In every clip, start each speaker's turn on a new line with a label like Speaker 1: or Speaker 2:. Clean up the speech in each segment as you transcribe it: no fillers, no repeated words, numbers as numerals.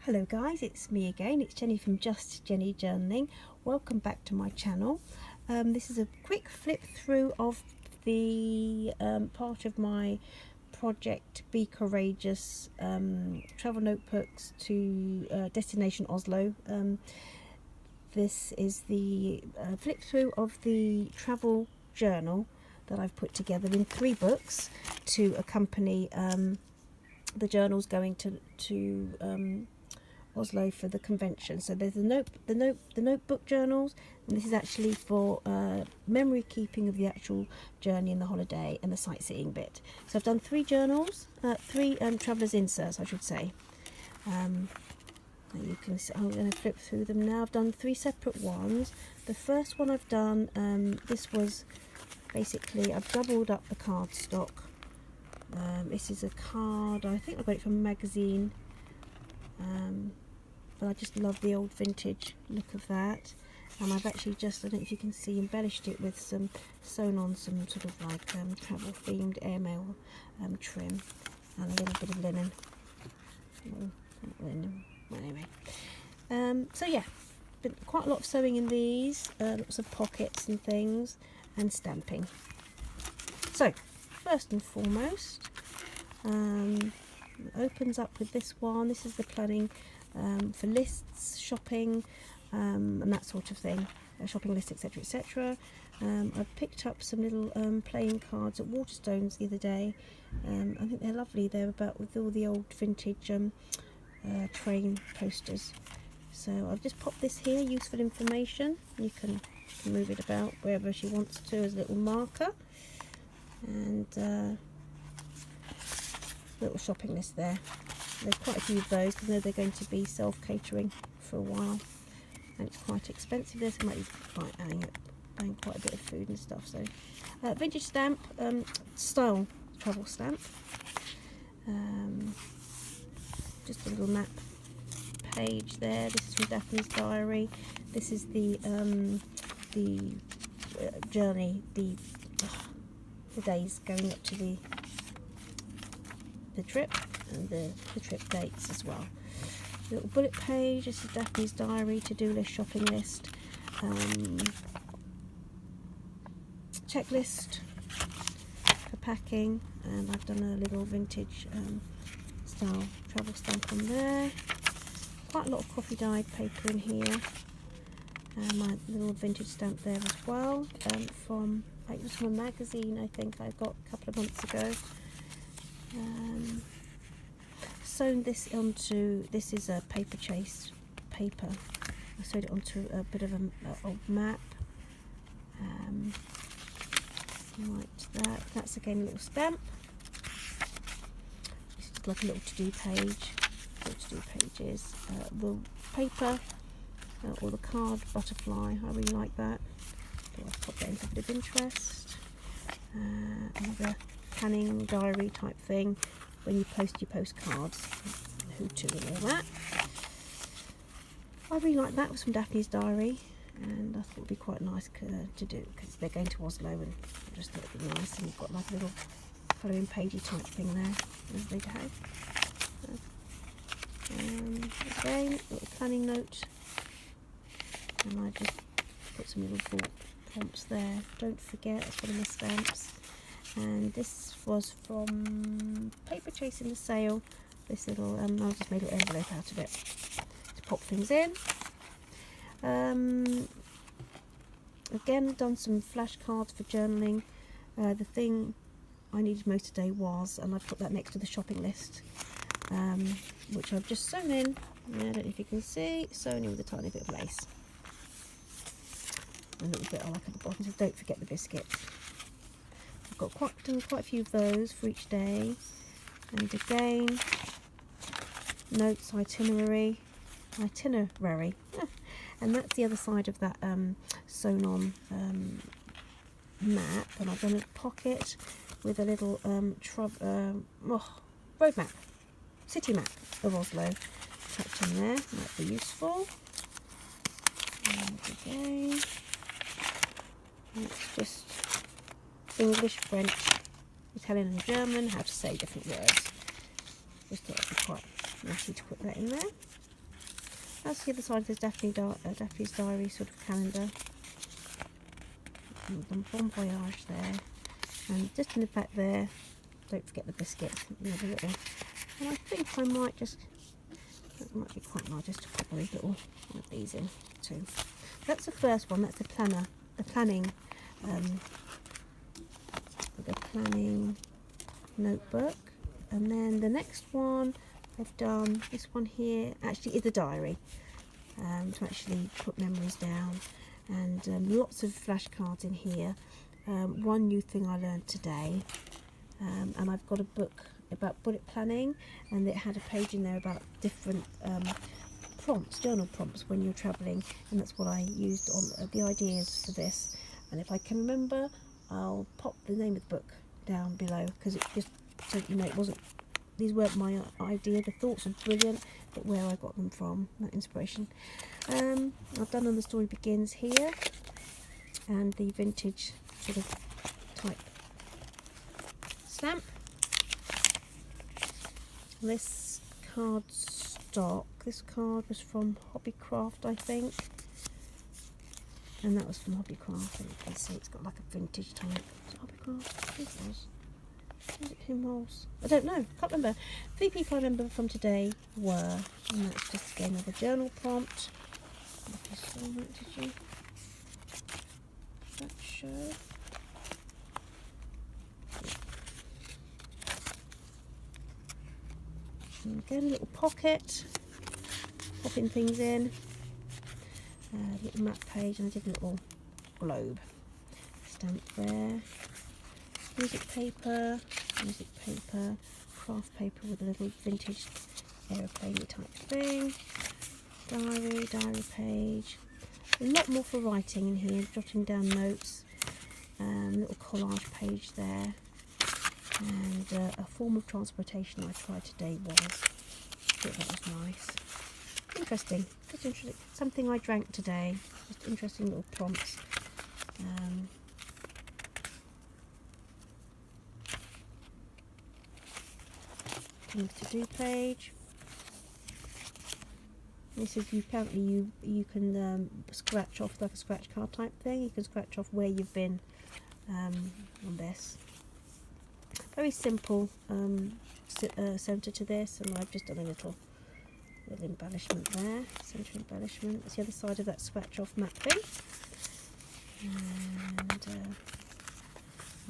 Speaker 1: Hello guys, it's me again. It's Jenny from Just Jenny Journaling. Welcome back to my channel. This is a quick flip through of the part of my Project Be Courageous travel notebooks to Destination Oslo. This is the flip through of the travel journal that I've put together in 3 books to accompany the journals going to Oslo for the convention. So there's the notebook journals, and this is actually for memory keeping of the actual journey and the holiday and the sightseeing bit. So I've done 3 journals, 3 travelers inserts I should say. You can see, I'm going to flip through them now. I've done 3 separate ones. The first one I've done, this was basically, I've doubled up the card stock. This is a card, I think I got it from a magazine, but I just love the old vintage look of that. And I've actually just, I don't know if you can see, embellished it with some, sewn on some sort of like travel themed airmail trim and a little bit of linen. Well, anyway, so yeah, been quite a lot of sewing in these, lots of pockets and things, and stamping. So first and foremost, it opens up with this one. This is the planning for lists, shopping, and that sort of thing, shopping lists, etc, etc. I picked up some little playing cards at Waterstones the other day. I think they're lovely. They're about with all the old vintage train posters. So I've just popped this here, useful information. You can move it about wherever she wants to as a little marker. And little shopping list there. There's quite a few of those because I know they're going to be self-catering for a while, and it's quite expensive. There's might be buying quite a bit of food and stuff. So vintage stamp, style travel stamp, just a little map page there. This is from Daphne's diary. This is the journey, the days going up to the trip, and the trip dates as well. Little bullet page. This is Daphne's diary, to-do list, shopping list, checklist for packing, and I've done a little vintage style travel stamp on there. Quite a lot of coffee dyed paper in here, and my little vintage stamp there as well, from, it was from a magazine I think I got a couple of months ago. Sewn this onto, this is a paper chase paper. I sewed it onto a bit of an old map, like that. That's again a little stamp. This is like a little to-do page, to-do pages. The paper, or the card butterfly, I really like that. So I'll pop that into a bit of interest. Another planning diary type thing, when you post your postcards, who to and all that. I really like that. It was from Daphne's diary, and I thought it would be quite nice to do, because they're going to Oslo, and I just thought it would be nice. And you've got like a little colouring pagey type thing there, as they have. Again, little planning note, and I just put some little thought prompts there. Don't forget, it's one of my stamps. And this was from Paper Chasing the Sale. This little, I just made a little envelope out of it to pop things in. Again, done some flashcards for journaling. The thing I needed most today was, and I put that next to the shopping list, which I've just sewn in. I don't know if you can see, sewn in with a tiny bit of lace. A little bit I like at the bottom, so don't forget the biscuits. I've got done quite a few of those for each day, and again, notes, itinerary, and that's the other side of that sewn on map. And I've done a pocket with a little road map, city map of Oslo tucked in there. Might be useful. And again, it's just English, French, Italian and German, how to say different words. Just thought it'd be quite nice to put that in there. That's the other side of this Daphne's Diary sort of calendar. Bon voyage there. And just in the back there, don't forget the biscuits. Another little. And I think I might just, that might be quite nice just to put these little one of these in too. That's the first one. That's the planning, the planning notebook. And then the next one I've done, this one here, actually is a diary, to actually put memories down, and lots of flashcards in here. One new thing I learned today, and I've got a book about bullet planning, and it had a page in there about different prompts, journal prompts when you're travelling, and that's what I used on the ideas for this. And if I can remember, I'll pop the name of the book down below, because it just, so you know, it wasn't, these weren't my idea. The thoughts are brilliant, but where I got them from, that inspiration. I've done On the Story Begins here, and the vintage sort of type stamp. This card stock, this card was from Hobbycraft, I think, and that was from Hobbycraft, and you can see it's got like a vintage type. Was it Hobbycraft? I think it was. Was it Pinrolls? I don't know, can't remember. 3 people I remember from today were, and that's just again another journal prompt. If you saw that, did you? That show. And again, a little pocket, popping things in. Little map page, and I did a little globe stamp there. Music paper, craft paper with a little vintage aeroplane type thing. Diary page. A lot more for writing in here, jotting down notes. Little collage page there. And a form of transportation I tried today was. I thought that was nice. Interesting. Just interesting. Something I drank today. Just interesting little prompts. Things to do page. This is apparently you can scratch off like a scratch card type thing. You can scratch off where you've been on this. Very simple centre to this, and I've just done a little embellishment there, centre embellishment. That's the other side of that scratch off map thing. And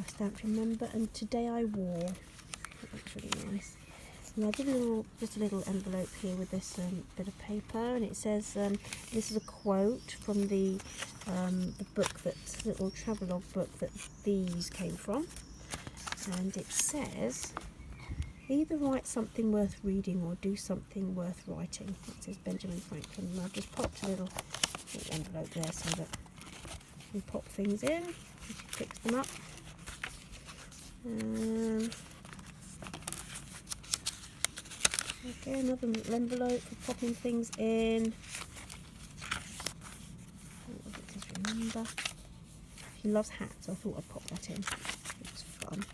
Speaker 1: I stamped Remember, and Today I Wore. That looks really nice. And I did just a little envelope here with this bit of paper, and it says, this is a quote from the book, that little travelogue book that these came from. And it says, either write something worth reading or do something worth writing. That says Benjamin Franklin. And I've just popped a little envelope there so that you pop things in, you fix them up. Okay, another little envelope for popping things in. What does it says? Remember. He loves hats, so I thought I'd pop that in. It was fun.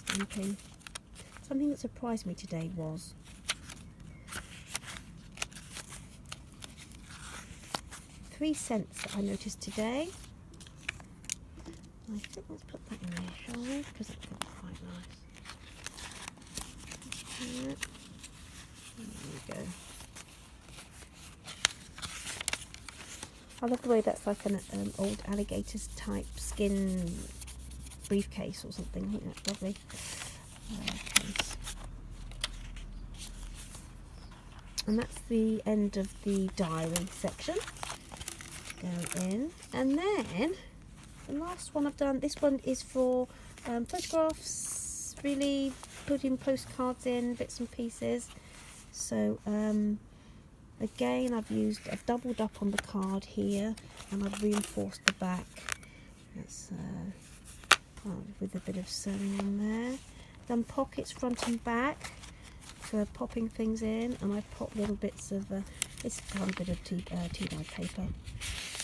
Speaker 1: Stamping. Something that surprised me today was three scents that I noticed today. I think let's put that in there, shall we? Because that looks quite nice. There we go. I love the way that's like an old alligator's type skin briefcase or something. I think that's lovely. And that's the end of the diary section. Go in, and then the last one I've done. This one is for photographs. Really putting postcards in, bits and pieces. So again, I've doubled up on the card here, and I've reinforced the back. That's with a bit of sewing on there. Done pockets front and back for popping things in, and I've popped little bits of this kind of bit of tea dye paper.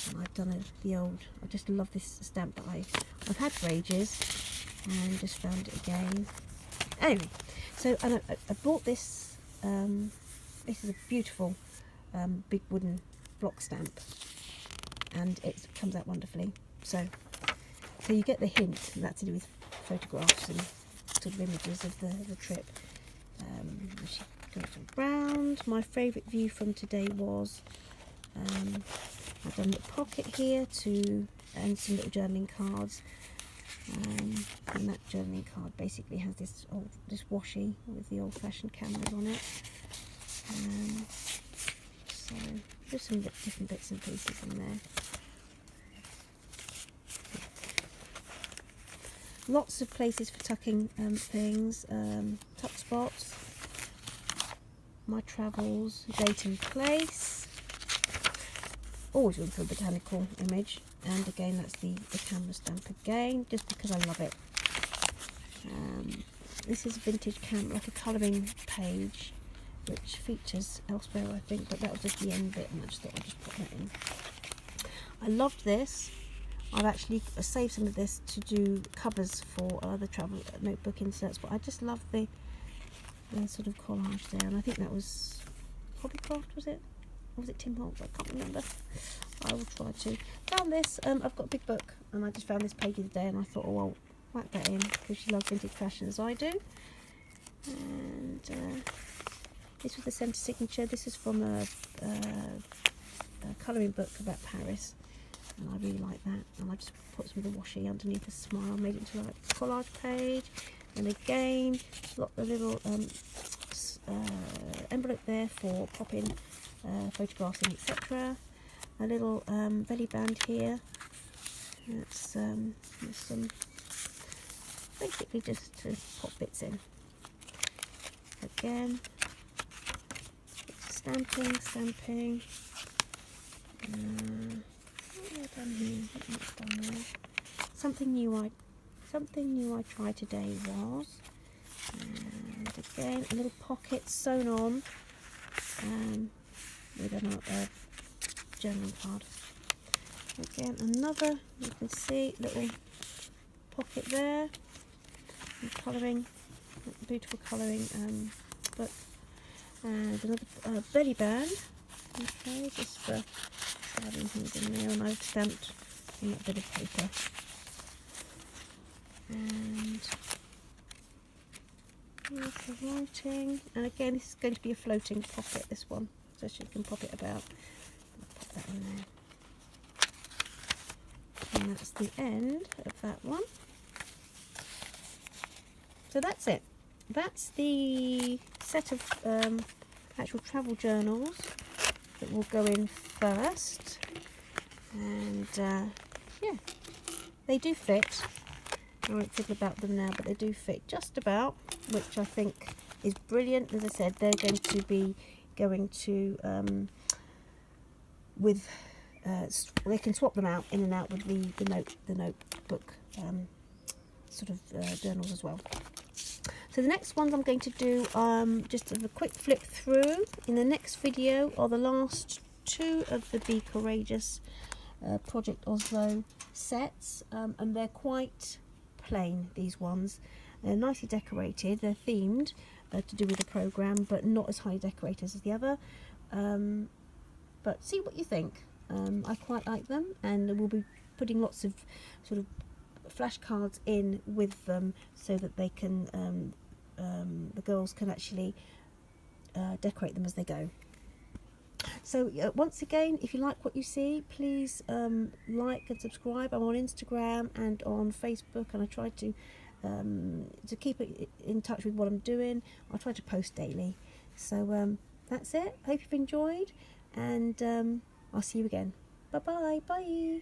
Speaker 1: And I've done the old. I just love this stamp that I've had for ages, and just found it again. Anyway, so and I bought this. this is a beautiful big wooden block stamp, and it comes out wonderfully. So you get the hint, and that's to do with photographs and sort of images of the trip. She goes around. My favourite view from today was I've done a little pocket here and some little journaling cards. And that journaling card basically has this washi with the old-fashioned cameras on it. So there's some different bits and pieces in there. Lots of places for tucking things, tuck spots, my travels, date and place. Always room for a botanical image, and again that's the camera stamp again, just because I love it. This is a vintage camera, like a colouring page, which features elsewhere I think, but that was just the end bit, and I just thought I'd just put that in. I loved this. I've actually saved some of this to do covers for other travel notebook inserts, but I just love the sort of collage there, and I think that was Hobbycraft, was it? Or was it Tim Holtz? I can't remember. I will try to. Found this, I've got a big book, and I just found this page the other day, and I thought, oh, I'll whack that in, because she loves vintage fashion as I do. And this was the centre signature. This is from a colouring book about Paris, and I really like that. And I just put some of the washi underneath a smile, made it into like a collage page. And again, a little envelope there for popping photographs in, etc. A little belly band here. That's some basically just to pop bits in. Again, stamping. What have I done here? What have I done there? Something new I tried today was, and again a little pocket sewn on with a journaling card. Again, another, you can see, little pocket there, and colouring, beautiful colouring book, and another belly band. Okay, just for having things in there, and I've stamped in that bit of paper. And here's the writing, and again this is going to be a floating pocket, this one, so you can pop it about. I'll pop that in there. And that's the end of that one. So that's it. That's the set of actual travel journals that will go in first. And yeah, they do fit. I won't think about them now, but they do fit just about, which I think is brilliant. As I said, they're going to be going to they can swap them out in and out with the notebook sort of journals as well. So the next ones I'm going to do just a quick flip through. In the next video are the last two of the Be Courageous Project Oslo sets, and they're quite plain, these ones. They're nicely decorated, they're themed to do with the programme, but not as highly decorated as the other. But see what you think. I quite like them, and we'll be putting lots of sort of flashcards in with them so that they can the girls can actually decorate them as they go. So once again, if you like what you see, please like and subscribe. I'm on Instagram and on Facebook, and I try to keep it in touch with what I'm doing. I try to post daily. So that's it. Hope you've enjoyed, and I'll see you again. Bye-bye. Bye.